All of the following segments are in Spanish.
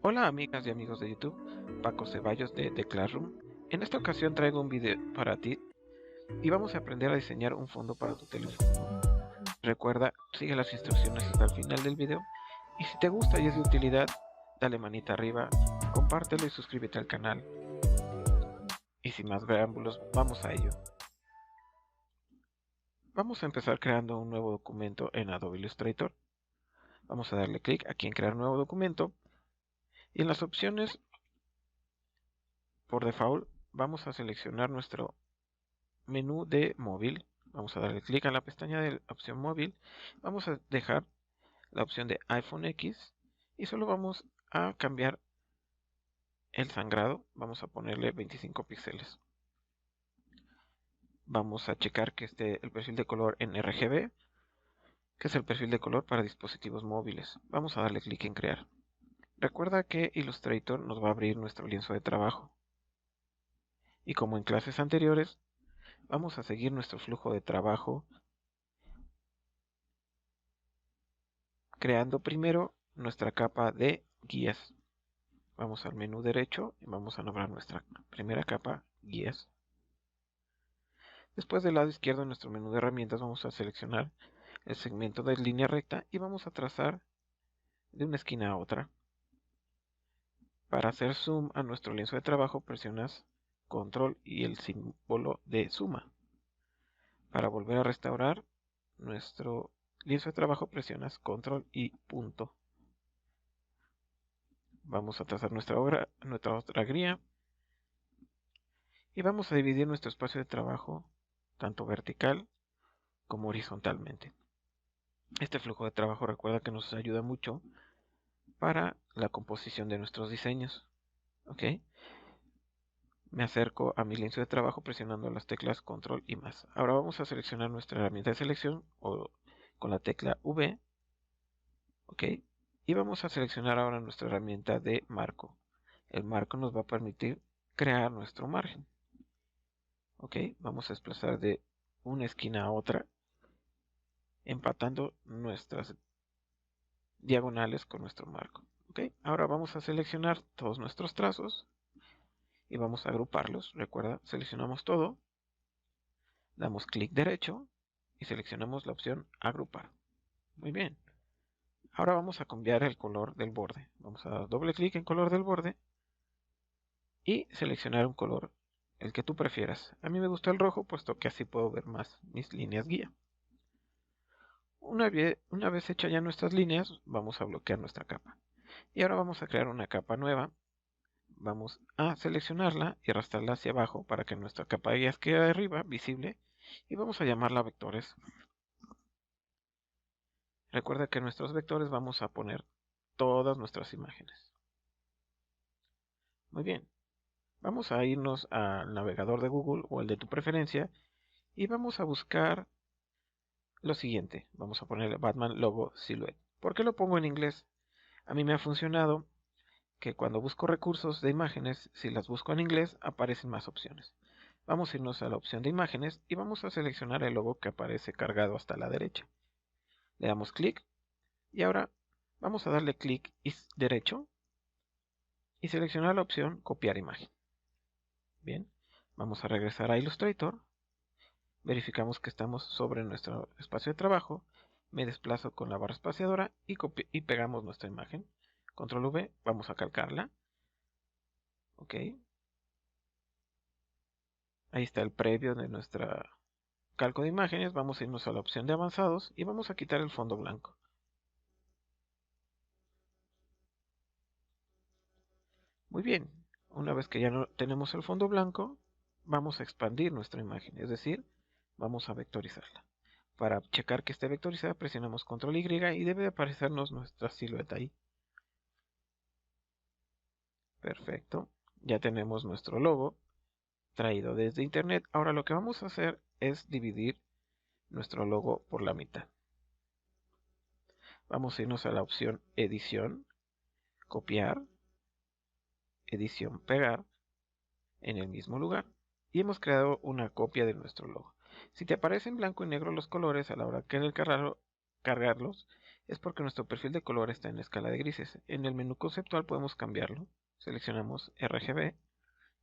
Hola amigas y amigos de YouTube, Paco Ceballos de The Classroom. En esta ocasión traigo un video para ti y vamos a aprender a diseñar un fondo para tu teléfono. Recuerda, sigue las instrucciones hasta el final del video y si te gusta y es de utilidad, dale manita arriba, compártelo y suscríbete al canal. Y sin más preámbulos, vamos a ello. Vamos a empezar creando un nuevo documento en Adobe Illustrator. Vamos a darle clic aquí en crear nuevo documento y en las opciones por default vamos a seleccionar nuestro menú de móvil. Vamos a darle clic a la pestaña de la opción móvil. Vamos a dejar la opción de iPhone X y solo vamos a cambiar el sangrado. Vamos a ponerle 25 píxeles. Vamos a checar que esté el perfil de color en RGB, que es el perfil de color para dispositivos móviles. Vamos a darle clic en crear. Recuerda que Illustrator nos va a abrir nuestro lienzo de trabajo. Y como en clases anteriores, vamos a seguir nuestro flujo de trabajo creando primero nuestra capa de guías. Vamos al menú derecho y vamos a nombrar nuestra primera capa, guías. Después del lado izquierdo en nuestro menú de herramientas vamos a seleccionar el segmento de línea recta y vamos a trazar de una esquina a otra. Para hacer zoom a nuestro lienzo de trabajo presionas control y el símbolo de suma. Para volver a restaurar nuestro lienzo de trabajo presionas control y punto. Vamos a trazar nuestra otra guía y vamos a dividir nuestro espacio de trabajo tanto vertical como horizontalmente. Este flujo de trabajo recuerda que nos ayuda mucho para la composición de nuestros diseños. ¿Ok? Me acerco a mi lienzo de trabajo presionando las teclas control y más. Ahora vamos a seleccionar nuestra herramienta de selección o con la tecla V. ¿Ok? Y vamos a seleccionar ahora nuestra herramienta de marco. El marco nos va a permitir crear nuestro margen. ¿Ok? Vamos a desplazar de una esquina a otra, empatando nuestras diagonales con nuestro marco. ¿Ok? Ahora vamos a seleccionar todos nuestros trazos y vamos a agruparlos. Recuerda, seleccionamos todo, damos clic derecho y seleccionamos la opción agrupar. Muy bien. Ahora vamos a cambiar el color del borde. Vamos a dar doble clic en color del borde y seleccionar un color, el que tú prefieras. A mí me gusta el rojo, puesto que así puedo ver más mis líneas guía. Una vez hechas ya nuestras líneas, vamos a bloquear nuestra capa. Y ahora vamos a crear una capa nueva. Vamos a seleccionarla y arrastrarla hacia abajo para que nuestra capa de guías quede arriba, visible. Y vamos a llamarla vectores. Recuerda que en nuestros vectores vamos a poner todas nuestras imágenes. Muy bien. Vamos a irnos al navegador de Google o el de tu preferencia y vamos a buscar lo siguiente. Vamos a poner Batman Logo Silhouette. ¿Por qué lo pongo en inglés? A mí me ha funcionado que cuando busco recursos de imágenes, si las busco en inglés, aparecen más opciones. Vamos a irnos a la opción de imágenes y vamos a seleccionar el logo que aparece cargado hasta la derecha. Le damos clic y ahora vamos a darle clic derecho y seleccionar la opción copiar imagen. Bien, vamos a regresar a Illustrator. Verificamos que estamos sobre nuestro espacio de trabajo. Me desplazo con la barra espaciadora y pegamos nuestra imagen. Control V, vamos a calcarla. Ok. Ahí está el previo de nuestra calco de imágenes. Vamos a irnos a la opción de avanzados y vamos a quitar el fondo blanco. Muy bien. Una vez que ya no tenemos el fondo blanco, vamos a expandir nuestra imagen, es decir, vamos a vectorizarla. Para checar que esté vectorizada, presionamos Control Y y debe aparecernos nuestra silueta ahí. Perfecto. Ya tenemos nuestro logo traído desde internet. Ahora lo que vamos a hacer es dividir nuestro logo por la mitad. Vamos a irnos a la opción edición, copiar, edición, pegar en el mismo lugar y hemos creado una copia de nuestro logo. Si te aparecen blanco y negro los colores a la hora que cargarlos, es porque nuestro perfil de color está en la escala de grises. En el menú conceptual podemos cambiarlo. Seleccionamos RGB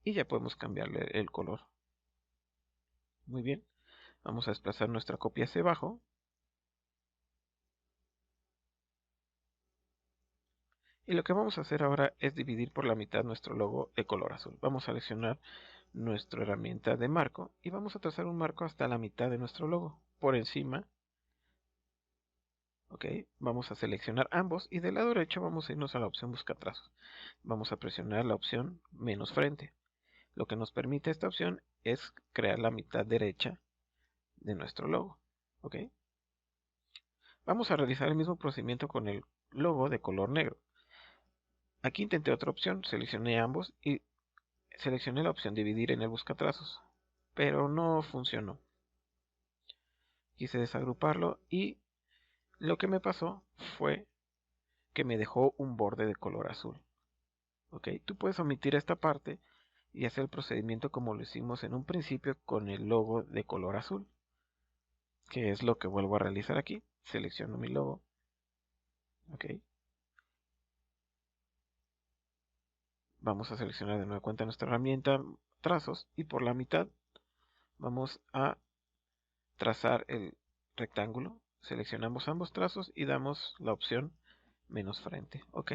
y ya podemos cambiarle el color. Muy bien, vamos a desplazar nuestra copia hacia abajo. Y lo que vamos a hacer ahora es dividir por la mitad nuestro logo de color azul. Vamos a seleccionar nuestra herramienta de marco y vamos a trazar un marco hasta la mitad de nuestro logo. Por encima, ok, vamos a seleccionar ambos y del lado derecho vamos a irnos a la opción busca trazos. Vamos a presionar la opción menos frente. Lo que nos permite esta opción es crear la mitad derecha de nuestro logo. Ok, vamos a realizar el mismo procedimiento con el logo de color negro. Aquí intenté otra opción, seleccioné ambos y seleccioné la opción dividir en el buscatrazos, pero no funcionó. Quise desagruparlo y lo que me pasó fue que me dejó un borde de color azul. Ok, tú puedes omitir esta parte y hacer el procedimiento como lo hicimos en un principio con el logo de color azul, que es lo que vuelvo a realizar aquí. Selecciono mi logo. Ok, vamos a seleccionar de nueva cuenta nuestra herramienta trazos y por la mitad vamos a trazar el rectángulo. Seleccionamos ambos trazos y damos la opción menos frente. Ok,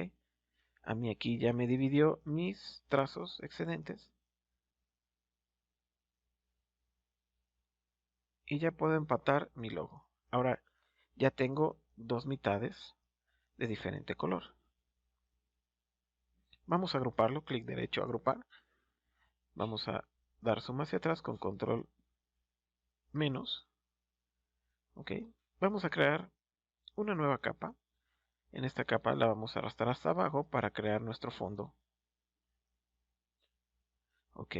a mí aquí ya me dividió mis trazos excedentes y ya puedo empatar mi logo. Ahora ya tengo dos mitades de diferente color. Vamos a agruparlo, clic derecho, agrupar. Vamos a dar suma hacia atrás con control menos. Ok, vamos a crear una nueva capa. En esta capa la vamos a arrastrar hasta abajo para crear nuestro fondo. Ok,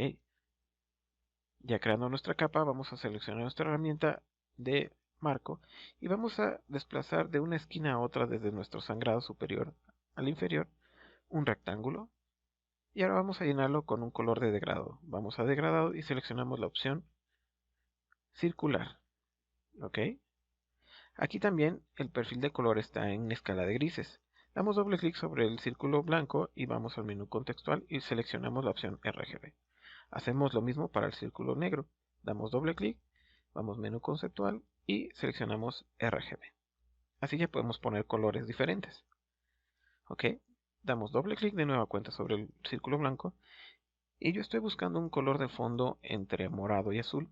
ya creando nuestra capa vamos a seleccionar nuestra herramienta de marco y vamos a desplazar de una esquina a otra desde nuestro sangrado superior al inferior un rectángulo y ahora vamos a llenarlo con un color de degradado. Vamos a degradado y seleccionamos la opción circular. Ok, aquí también el perfil de color está en escala de grises. Damos doble clic sobre el círculo blanco y vamos al menú contextual y seleccionamos la opción RGB. Hacemos lo mismo para el círculo negro. Damos doble clic, vamos menú conceptual y seleccionamos RGB. Así ya podemos poner colores diferentes. Ok, damos doble clic de nueva cuenta sobre el círculo blanco y yo estoy buscando un color de fondo entre morado y azul.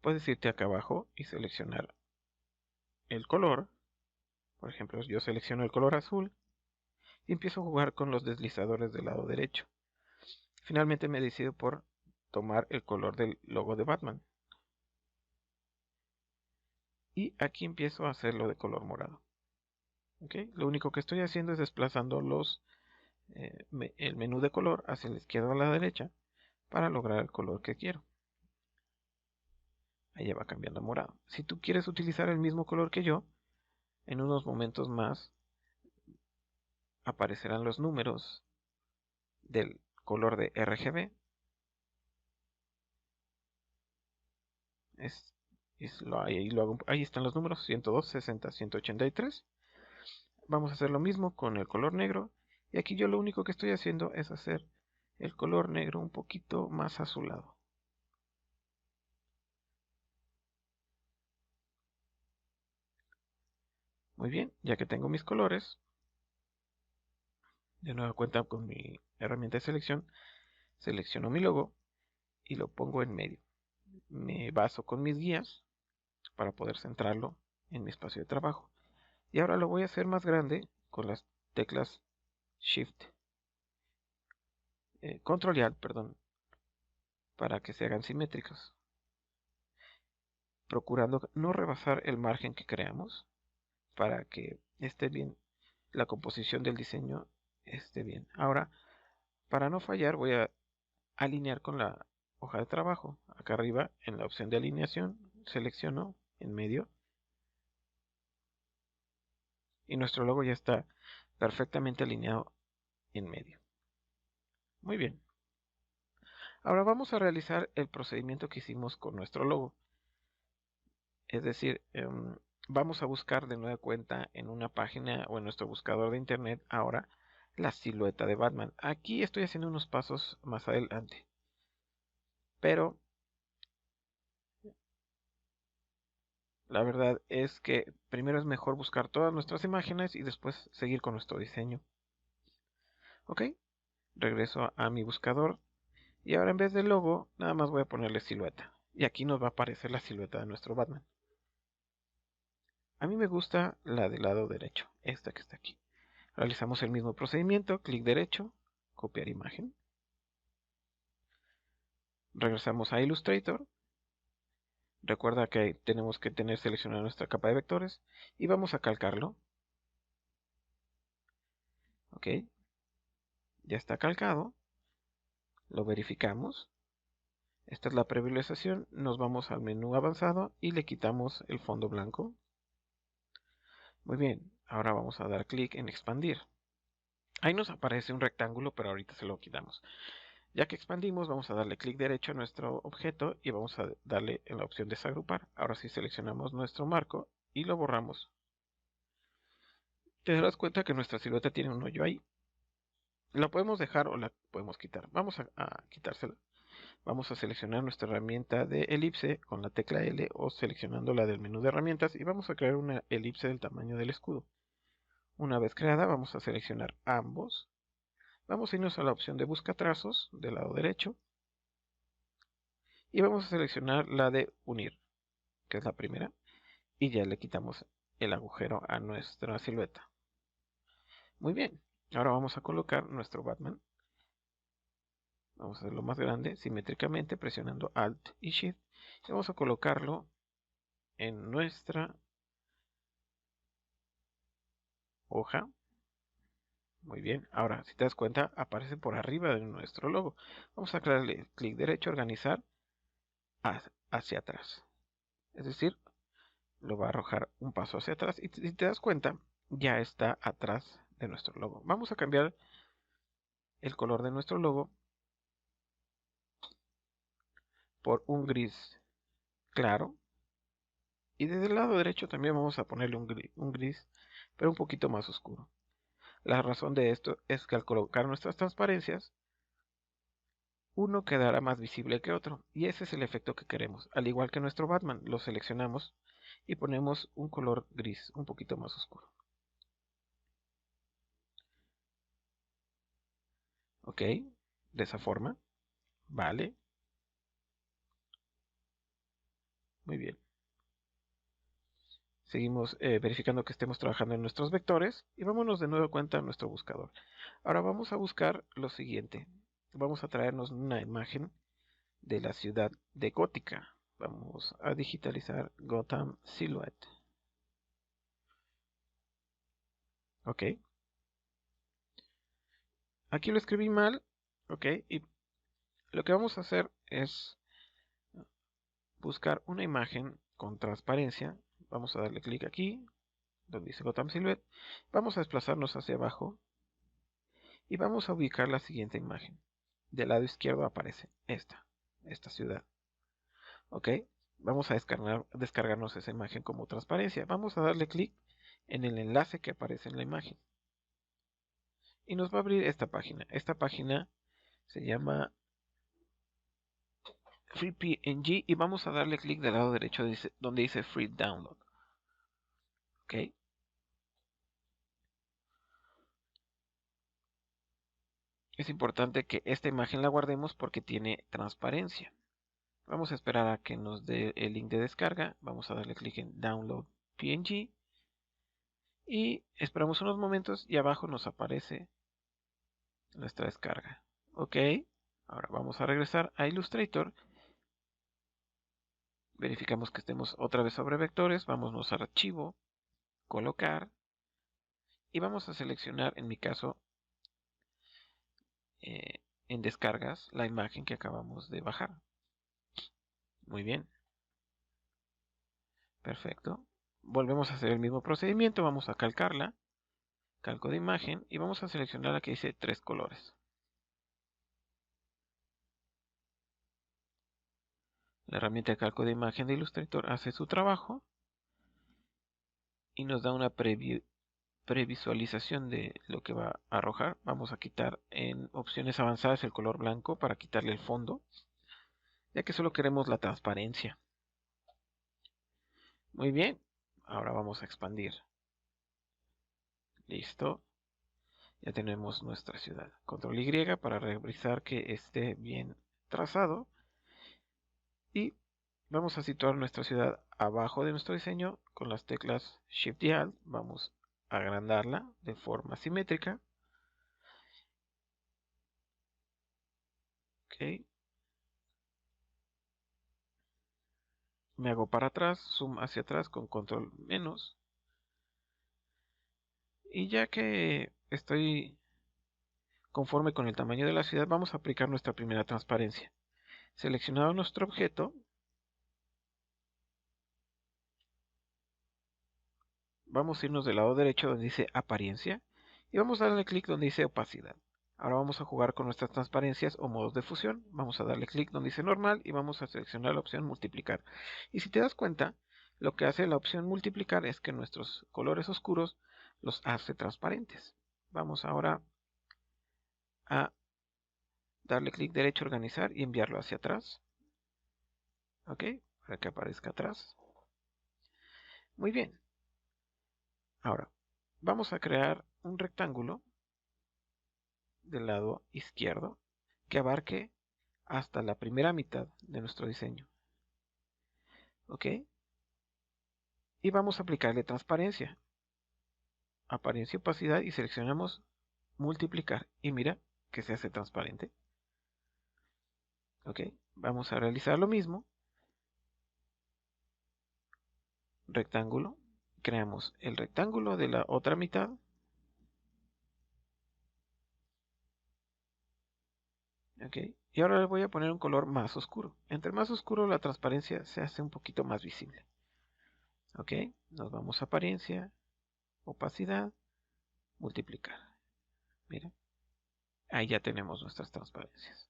Puedes irte acá abajo y seleccionar el color. Por ejemplo, yo selecciono el color azul y empiezo a jugar con los deslizadores del lado derecho. Finalmente me decido por tomar el color del logo de Batman. Y aquí empiezo a hacerlo de color morado. ¿Okay? Lo único que estoy haciendo es desplazando el menú de color hacia la izquierda o a la derecha para lograr el color que quiero. Ahí va cambiando a morado. Si tú quieres utilizar el mismo color que yo, en unos momentos más aparecerán los números del color de RGB. Ahí están los números 102, 60, 183. Vamos a hacer lo mismo con el color negro. Y aquí yo lo único que estoy haciendo es hacer el color negro un poquito más azulado. Muy bien, ya que tengo mis colores, de nuevo cuenta con mi herramienta de selección, selecciono mi logo y lo pongo en medio. Me baso con mis guías para poder centrarlo en mi espacio de trabajo. Y ahora lo voy a hacer más grande con las teclas Shift, Control y Alt, perdón, para que se hagan simétricos, procurando no rebasar el margen que creamos para que esté bien la composición del diseño esté bien. Ahora, para no fallar, voy a alinear con la hoja de trabajo. Acá arriba, en la opción de alineación, selecciono en medio y nuestro logo ya está perfectamente alineado en medio. Muy bien. Ahora vamos a realizar el procedimiento que hicimos con nuestro logo. Es decir, vamos a buscar de nueva cuenta en una página o en nuestro buscador de internet ahora la silueta de Batman. Aquí estoy haciendo unos pasos más adelante, pero la verdad es que primero es mejor buscar todas nuestras imágenes y después seguir con nuestro diseño. Ok, regreso a mi buscador y ahora en vez del logo nada más voy a ponerle silueta. Y aquí nos va a aparecer la silueta de nuestro Batman. A mí me gusta la del lado derecho, esta que está aquí. Realizamos el mismo procedimiento, clic derecho, copiar imagen. Regresamos a Illustrator. Recuerda que tenemos que tener seleccionada nuestra capa de vectores y vamos a calcarlo. Ok, ya está calcado. Lo verificamos. Esta es la previsualización. Nos vamos al menú avanzado y le quitamos el fondo blanco. Muy bien, ahora vamos a dar clic en expandir. Ahí nos aparece un rectángulo, pero ahorita se lo quitamos. Ya que expandimos, vamos a darle clic derecho a nuestro objeto y vamos a darle en la opción desagrupar. Ahora sí seleccionamos nuestro marco y lo borramos. Te darás cuenta que nuestra silueta tiene un hoyo ahí. La podemos dejar o la podemos quitar. Vamos a quitársela. Vamos a seleccionar nuestra herramienta de elipse con la tecla L o seleccionándola del menú de herramientas y vamos a crear una elipse del tamaño del escudo. Una vez creada, vamos a seleccionar ambos. Vamos a irnos a la opción de busca trazos del lado derecho y vamos a seleccionar la de unir, que es la primera, y ya le quitamos el agujero a nuestra silueta. Muy bien, ahora vamos a colocar nuestro Batman. Vamos a hacerlo más grande simétricamente presionando Alt y Shift y vamos a colocarlo en nuestra hoja. Muy bien, ahora si te das cuenta aparece por arriba de nuestro logo. Vamos a darle clic derecho, organizar hacia atrás. Es decir, lo va a arrojar un paso hacia atrás y si te das cuenta ya está atrás de nuestro logo. Vamos a cambiar el color de nuestro logo por un gris claro y desde el lado derecho también vamos a ponerle un gris pero un poquito más oscuro. La razón de esto es que al colocar nuestras transparencias uno quedará más visible que otro y ese es el efecto que queremos. Al igual que nuestro Batman, lo seleccionamos y ponemos un color gris un poquito más oscuro. Ok, de esa forma. Vale, muy bien. Seguimos verificando que estemos trabajando en nuestros vectores y vámonos de nuevo cuenta a nuestro buscador. Ahora vamos a buscar lo siguiente. Vamos a traernos una imagen de la ciudad de Gótica. Vamos a digitalizar Gotham Silhouette. Ok. Aquí lo escribí mal. Ok. Y lo que vamos a hacer es buscar una imagen con transparencia. Vamos a darle clic aquí, donde dice Gotham Silhouette. Vamos a desplazarnos hacia abajo y vamos a ubicar la siguiente imagen. Del lado izquierdo aparece esta ciudad. Ok, vamos a descargarnos esa imagen como transparencia. Vamos a darle clic en el enlace que aparece en la imagen. Y nos va a abrir esta página. Esta página se llama FreePNG y vamos a darle clic del lado derecho donde dice Free Download. Ok. Es importante que esta imagen la guardemos porque tiene transparencia. Vamos a esperar a que nos dé el link de descarga. Vamos a darle clic en Download PNG. Y esperamos unos momentos y abajo nos aparece nuestra descarga. Ok. Ahora vamos a regresar a Illustrator. Verificamos que estemos otra vez sobre vectores. Vámonos a archivo, colocar. Y vamos a seleccionar, en mi caso, en descargas, la imagen que acabamos de bajar. Muy bien. Perfecto. Volvemos a hacer el mismo procedimiento. Vamos a calcarla. Calco de imagen. Y vamos a seleccionar la que dice 3 colores. La herramienta de calco de imagen de Illustrator hace su trabajo. y nos da una previsualización de lo que va a arrojar. Vamos a quitar en opciones avanzadas el color blanco para quitarle el fondo, ya que solo queremos la transparencia. Muy bien, ahora vamos a expandir. Listo, ya tenemos nuestra ciudad. Control Y para revisar que esté bien trazado. Y vamos a situar nuestra ciudad abajo de nuestro diseño con las teclas Shift y Alt. Vamos a agrandarla de forma simétrica. Ok. Me hago para atrás, zoom hacia atrás con control menos. Y ya que estoy conforme con el tamaño de la ciudad, vamos a aplicar nuestra primera transparencia. Seleccionado nuestro objeto, vamos a irnos del lado derecho donde dice apariencia y vamos a darle clic donde dice opacidad. Ahora vamos a jugar con nuestras transparencias o modos de fusión. Vamos a darle clic donde dice normal y vamos a seleccionar la opción multiplicar. Y si te das cuenta, lo que hace la opción multiplicar es que nuestros colores oscuros los hace transparentes. Vamos ahora a darle clic derecho, organizar y enviarlo hacia atrás. Ok, para que aparezca atrás. Muy bien. Ahora, vamos a crear un rectángulo del lado izquierdo que abarque hasta la primera mitad de nuestro diseño. Ok, y vamos a aplicarle transparencia, apariencia y opacidad y seleccionamos multiplicar y mira que se hace transparente. Ok, vamos a realizar lo mismo. Rectángulo, creamos el rectángulo de la otra mitad. Ok, y ahora le voy a poner un color más oscuro. Entre más oscuro la transparencia se hace un poquito más visible. Ok, nos vamos a apariencia, opacidad, multiplicar. Mira, ahí ya tenemos nuestras transparencias.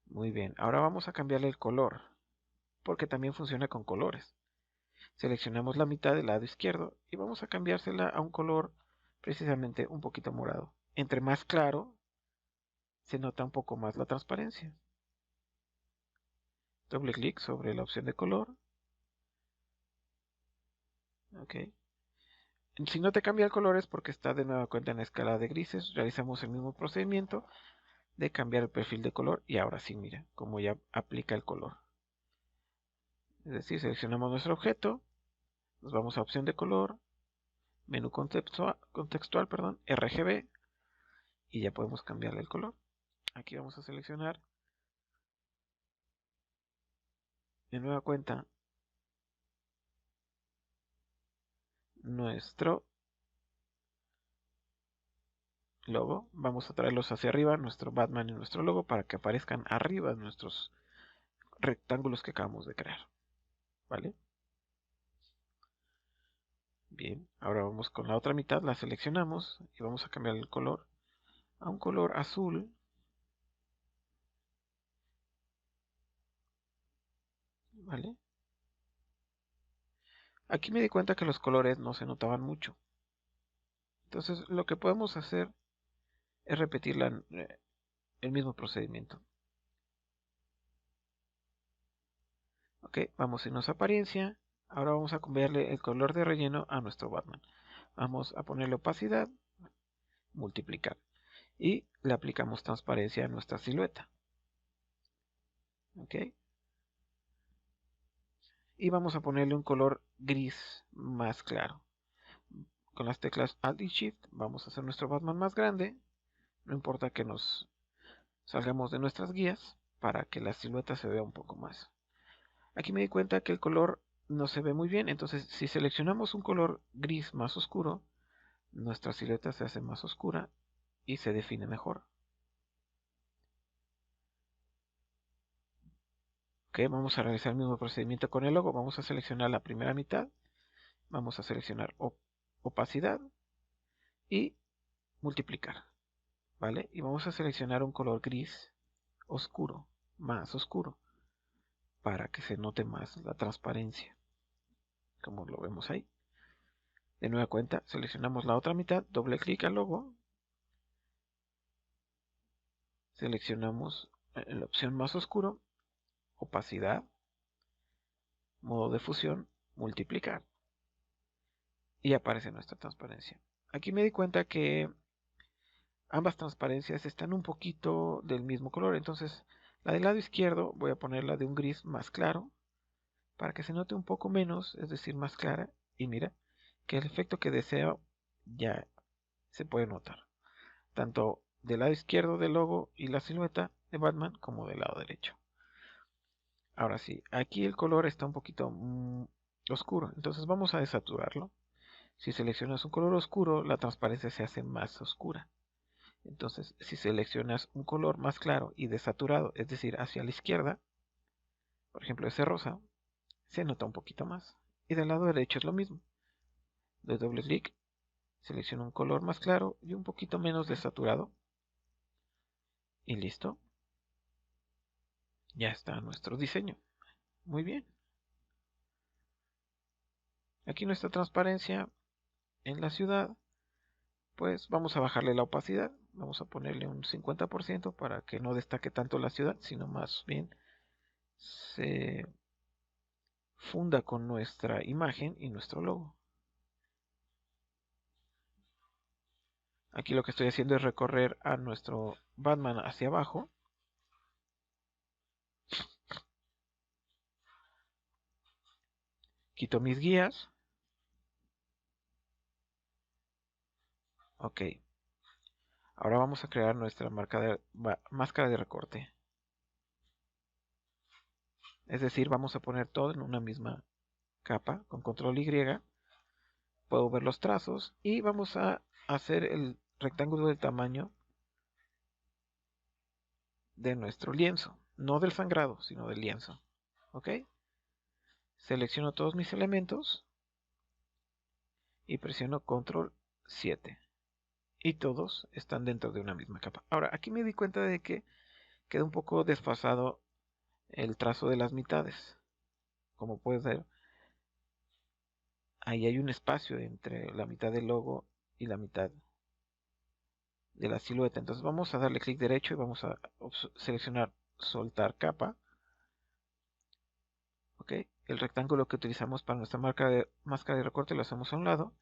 Muy bien, ahora vamos a cambiarle el color, porque también funciona con colores. Seleccionamos la mitad del lado izquierdo y vamos a cambiársela a un color precisamente un poquito morado. Entre más claro, se nota un poco más la transparencia. Doble clic sobre la opción de color. Ok. Si no te cambia el color es porque está de nueva cuenta en la escala de grises. Realizamos el mismo procedimiento de cambiar el perfil de color y ahora sí, mira, como ya aplica el color. Es decir, seleccionamos nuestro objeto, nos vamos a opción de color, menú contextual, perdón, RGB y ya podemos cambiarle el color. Aquí vamos a seleccionar de nueva cuenta nuestro logo. Vamos a traerlos hacia arriba, nuestro Batman y nuestro logo, para que aparezcan arriba nuestros rectángulos que acabamos de crear. ¿Vale? Bien, ahora vamos con la otra mitad, la seleccionamos y vamos a cambiar el color a un color azul. ¿Vale? Aquí me di cuenta que los colores no se notaban mucho. Entonces lo que podemos hacer es repetir el mismo procedimiento. Ok, vamos a irnos a apariencia. Ahora vamos a cambiarle el color de relleno a nuestro Batman. Vamos a ponerle opacidad, multiplicar. Y le aplicamos transparencia a nuestra silueta. Ok. Y vamos a ponerle un color gris más claro. Con las teclas Alt y Shift vamos a hacer nuestro Batman más grande. No importa que nos salgamos de nuestras guías para que la silueta se vea un poco más. Aquí me di cuenta que el color no se ve muy bien, entonces si seleccionamos un color gris más oscuro, nuestra silueta se hace más oscura y se define mejor. Ok, vamos a realizar el mismo procedimiento con el logo. Vamos a seleccionar la primera mitad, vamos a seleccionar opacidad y multiplicar, ¿vale? Y vamos a seleccionar un color gris oscuro, más oscuro, para que se note más la transparencia, como lo vemos ahí. De nueva cuenta, seleccionamos la otra mitad, doble clic al logo, seleccionamos la opción más oscuro, opacidad, modo de fusión, multiplicar, y aparece nuestra transparencia. Aquí me di cuenta que ambas transparencias están un poquito del mismo color, entonces la del lado izquierdo voy a ponerla de un gris más claro para que se note un poco menos, es decir, más clara, y mira que el efecto que deseo ya se puede notar, tanto del lado izquierdo del logo y la silueta de Batman como del lado derecho. Ahora sí, aquí el color está un poquito oscuro, entonces vamos a desaturarlo. Si seleccionas un color oscuro, la transparencia se hace más oscura. Entonces, si seleccionas un color más claro y desaturado, es decir, hacia la izquierda, por ejemplo ese rosa, se nota un poquito más. Y del lado derecho es lo mismo. Doy doble clic, selecciono un color más claro y un poquito menos desaturado. Y listo. Ya está nuestro diseño. Muy bien. Aquí nuestra transparencia en la ciudad. Pues vamos a bajarle la opacidad. Vamos a ponerle un 50% para que no destaque tanto la ciudad, sino más bien se funda con nuestra imagen y nuestro logo. Aquí lo que estoy haciendo es recorrer a nuestro Batman hacia abajo. Quito mis guías. Ok. Ahora vamos a crear nuestra máscara de recorte. Es decir, vamos a poner todo en una misma capa con control Y. Puedo ver los trazos y vamos a hacer el rectángulo del tamaño de nuestro lienzo. No del sangrado, sino del lienzo. Ok. Selecciono todos mis elementos y presiono control 7. Y todos están dentro de una misma capa. Ahora, aquí me di cuenta de que queda un poco desfasado el trazo de las mitades. Como puedes ver, ahí hay un espacio entre la mitad del logo y la mitad de la silueta. Entonces vamos a darle clic derecho y vamos a seleccionar soltar capa. Ok, el rectángulo que utilizamos para nuestra máscara de recorte lo hacemos a un lado.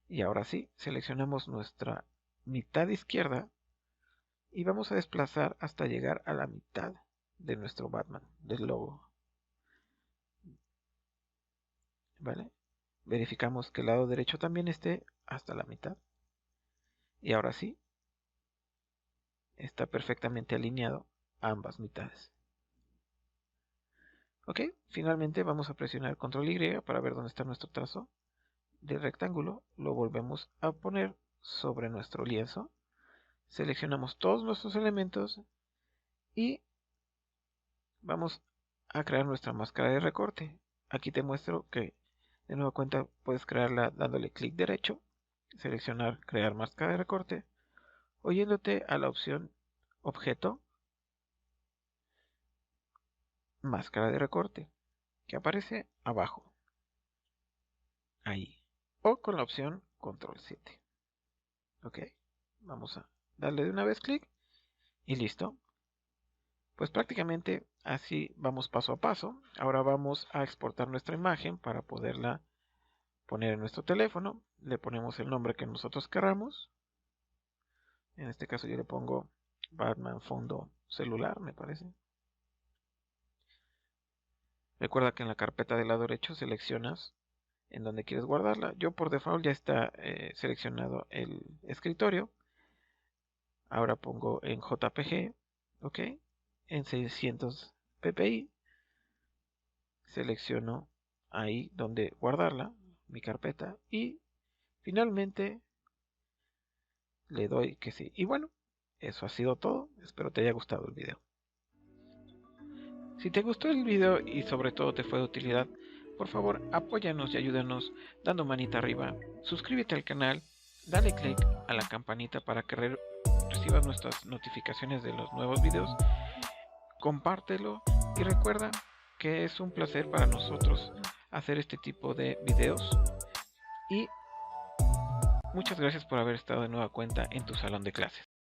Y ahora sí, seleccionamos nuestra mitad izquierda y vamos a desplazar hasta llegar a la mitad de nuestro Batman, del logo. ¿Vale? Verificamos que el lado derecho también esté hasta la mitad. Y ahora sí, está perfectamente alineado a ambas mitades. Ok, finalmente vamos a presionar control Y para ver dónde está nuestro trazo del rectángulo. Lo volvemos a poner sobre nuestro lienzo. Seleccionamos todos nuestros elementos y vamos a crear nuestra máscara de recorte. Aquí te muestro que de nueva cuenta puedes crearla dándole clic derecho, seleccionar crear máscara de recorte o yéndote a la opción objeto, máscara de recorte, que aparece abajo, ahí, o con la opción control 7. Ok, vamos a darle de una vez clic y listo. Pues prácticamente así vamos paso a paso. Ahora vamos a exportar nuestra imagen para poderla poner en nuestro teléfono. Le ponemos el nombre que nosotros queramos. En este caso yo le pongo Batman fondo celular, me parece. Recuerda que en la carpeta del lado derecho seleccionas en donde quieres guardarla. Yo por default ya está seleccionado el escritorio. Ahora pongo en JPG, ok, en 600 ppi. Selecciono ahí donde guardarla, mi carpeta, y finalmente le doy que sí. Y bueno, eso ha sido todo. Espero te haya gustado el video. Si te gustó el video y sobre todo te fue de utilidad, por favor apóyanos y ayúdanos dando manita arriba, suscríbete al canal, dale click a la campanita para que recibas nuestras notificaciones de los nuevos videos, compártelo y recuerda que es un placer para nosotros hacer este tipo de videos y Muchas gracias por haber estado de nueva cuenta en tu salón de clases.